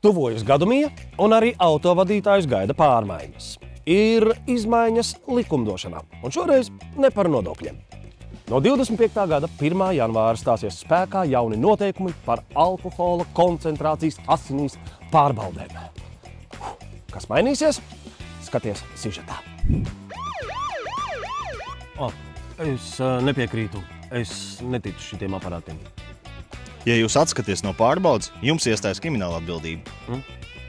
Tuvojas gadumija, un arī autovadītājus gaida pārmaiņas. Ir izmaiņas likumdošanā, un šoreiz ne par nodokļiem. No 25. gada 1. janvāra stāsies spēkā jauni noteikumi par alkohola koncentrācijas asinīs pārbaudēm. Kas mainīsies? Skaties sižetā. Es nepiekrītu. Es neticu šitiem aparātiem. Ja jūs atskaties no pārbaudas, jums iestājas krimināla atbildība.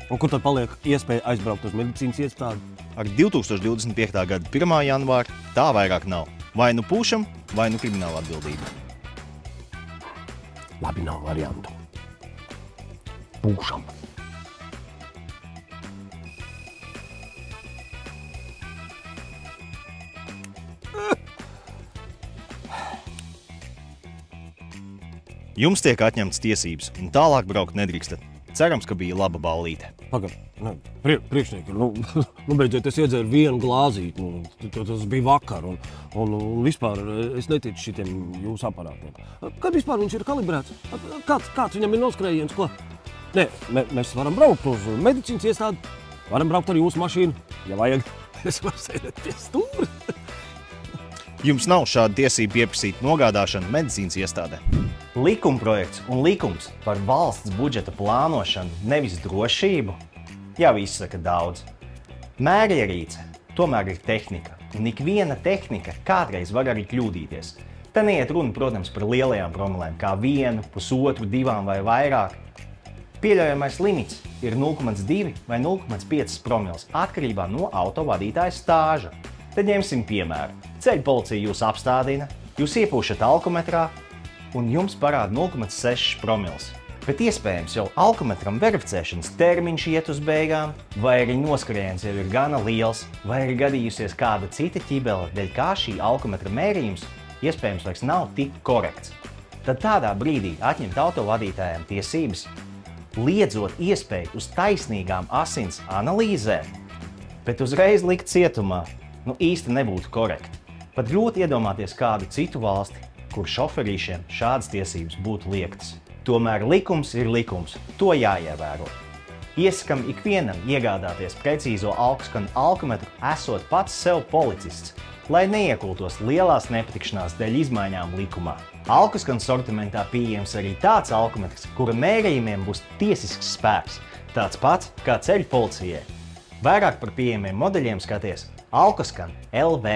Un kur tad paliek iespēja aizbraukt uz medicīnas iestādi? Ar 2025. gada 1. janvāra tā vairāk nav. Vai nu pūšam, vai nu krimināla atbildība. Labi, nav variantu. Pūšam. Jums tiek atņemtas tiesības, un tālāk braukt nedrīkstat. Cerams, ka bija laba ballīte. Pagad, priekšnieki, beidziet, es iedzēru vienu glāzīti, tas bija vakar, un vispār es neticu šitiem jūsu aparātiem. Kad vispār viņš ir kalibrēts? Kāds viņam ir noskrējiens, ko? Nē, mēs varam braukt uz medicīnas iestādi, varam braukt ar jūsu mašīnu, ja vajag. Es varu sēdēt pie stūra. Jums nav šāda tiesība pieprasīt nogādāšanu medicīnas iestādē. Likumprojekts un likums par valsts budžeta plānošanu, nevis drošību, jau izsaka daudz. Mērierīce tomēr ir tehnika, un ikviena tehnika kādreiz var arī kļūdīties. Te neiet runa, protams, par lielajām promilēm, kā 1, 1,5, 2 vai vairāk. Pieļaujamais limits ir 0,2 vai 0,5 promils atkarībā no autovadītāja stāža. Tad ņemsim piemēru. Ceļu policija jūs apstādina, jūs iepūšat alkometrā, un jums parāda 0,6 promils. Bet iespējams jau alkometram verificēšanas termiņš iet uz beigām, vai arī noskrējiens jau ir gana liels, vai arī gadījusies kāda cita ķibele, dēļ kā šī alkometra mērījums iespējams vairs nav tik korekts. Tad tādā brīdī atņemt autovadītājiem tiesības, liedzot iespēju uz taisnīgām asins analīzēm, bet uzreiz likt cietumā, īsti nebūtu korekti. Pat grūti iedomāties kādu citu valsti, kur šoferīšiem šādas tiesības būtu liektas. Tomēr likums ir likums, to jāievēro. Iesakam ikvienam iegādāties precīzo alkoskanu alkometru, esot pats sev policists, lai neiekultos lielās nepatikšanās dēļ izmaiņām likumā. Alkoskanu sortimentā pieejams arī tāds alkometrs, kura mērījumiem būs tiesisks spēks, tāds pats kā ceļu policijai. Vairāk par pieejamiem modeļiem skaties Alkoskan LV.